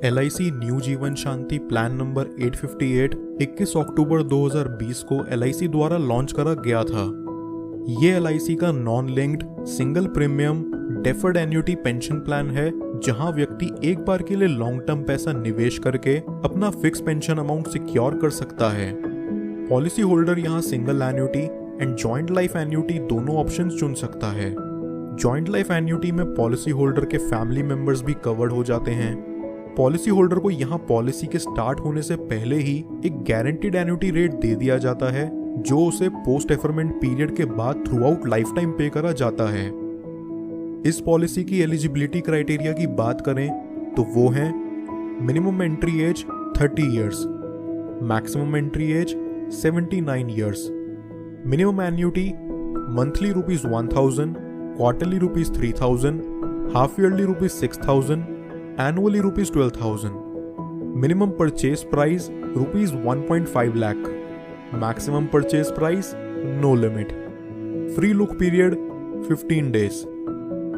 LIC new Jeevan Shanti plan number 858 21 अक्टूबर 2020 को LIC द्वारा launch करा गया था। ये LIC का non linked single premium deferred annuity pension plan है, जहां व्यक्ति एक बार के लिए लॉन्ग टर्म पैसा निवेश करके अपना फिक्स पेंशन अमाउंट सिक्योर कर सकता है। पॉलिसी होल्डर यहां single annuity and joint life annuity दोनों ऑप्शंस चुन सकता है। जॉइंट लाइफ एन्युटी में पॉलिसी होल्डर के फैमिली मेंबर्स भी कवर्ड हो जाते हैं। पॉलिसी होल्डर को यहाँ पॉलिसी के स्टार्ट होने से पहले ही एक गारंटीड एन्युटी रेट दे दिया जाता है, जो उसे पोस्ट डेफरमेंट पीरियड के बाद थ्रू आउट लाइफ टाइम पे करा जाता है। इस पॉलिसी की एलिजिबिलिटी क्राइटेरिया की बात करें तो वो है minimum entry age 30 years, maximum entry age 79 years, minimum annuity monthly ₹1000, quarterly ₹3000, half yearly ₹6000, annually ₹12,000, minimum purchase price ₹1.5 lakh, maximum purchase price no limit, free look period 15 days,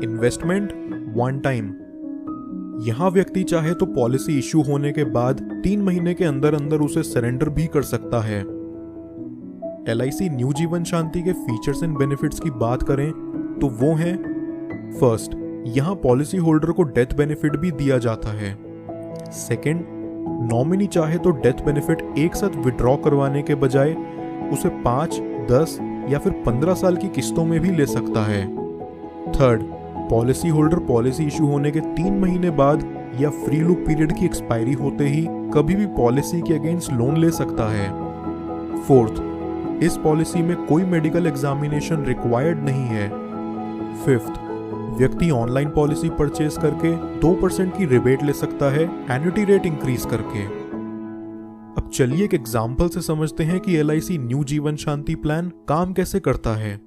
investment one time। यहां व्यक्ति चाहे तो policy issue होने के बाद 3 महीने के अंदर अंदर उसे सरेंडर भी कर सकता है। LIC न्यू जीवन शांति के फीचर्स एंड बेनिफिट्स की बात करें तो वो हैं, फर्स्ट, यहां पॉलिसी होल्डर को डेथ बेनिफिट भी दिया जाता है। सेकंड, नॉमिनी चाहे तो डेथ बेनिफिट एक साथ विड्रॉ करवाने के बजाय उसे 5, 10 या फिर 15 साल की किस्तों में भी ले सकता है। Third, policy holder policy issue होने के 3 महीने बाद या फ्री लुक पीरियड की एक्सपायरी होते ही कभी भी पॉलिसी के अगेंस्ट लोन ले सकता है। फोर्थ, इस पॉलिसी में कोई मेडिकल एग्जामिनेशन रिक्वायर्ड नहीं है। फिफ्थ, व्यक्ति ऑनलाइन पॉलिसी परचेज करके 2% की रिबेट ले सकता है एन्युटी रेट इंक्रीज करके। अब चलिए एक एग्जांपल से समझते हैं कि LIC new Jeevan Shanti plan काम कैसे करता है।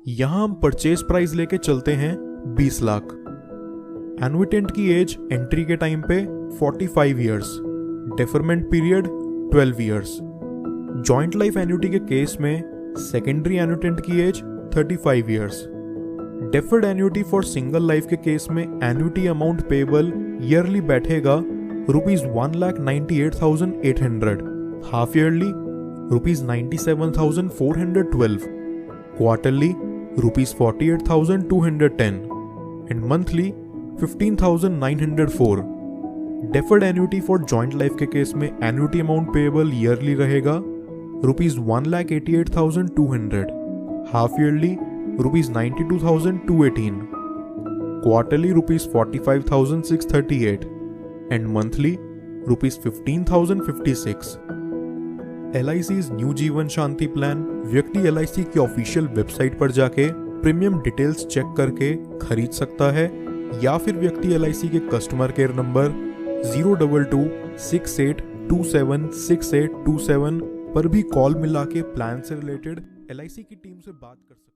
यहां हम परचेज प्राइस लेके चलते हैं 20 लाख। एनुइटेंट की एज एंट्री के टाइम पे 45 years, deferment period 12 years. Joint life annuity के केस में सेकेंडरी एनुइटेंट की age 35 years. Deferred annuity for single life के केस में एन्युटी अमाउंट पेबल ईयरली बैठेगा ₹1,98,800, half yearly ₹97,412, quarterly ₹48,210 and monthly 15,904। Deferred annuity for joint life के case में annuity amount payable yearly रहेगा ₹1,88,200, half yearly ₹92,218, quarterly ₹45,638 and monthly ₹15,056। LIC's new Jeevan Shanti plan व्यक्ति LIC की official website पर जाके premium details check करके खरीद सकता है, या फिर व्यक्ति LIC के कस्टमर केयर नंबर 02268276827 पर भी कॉल मिला के प्लान से रिलेटेड LIC की टीम से बात कर सकता है।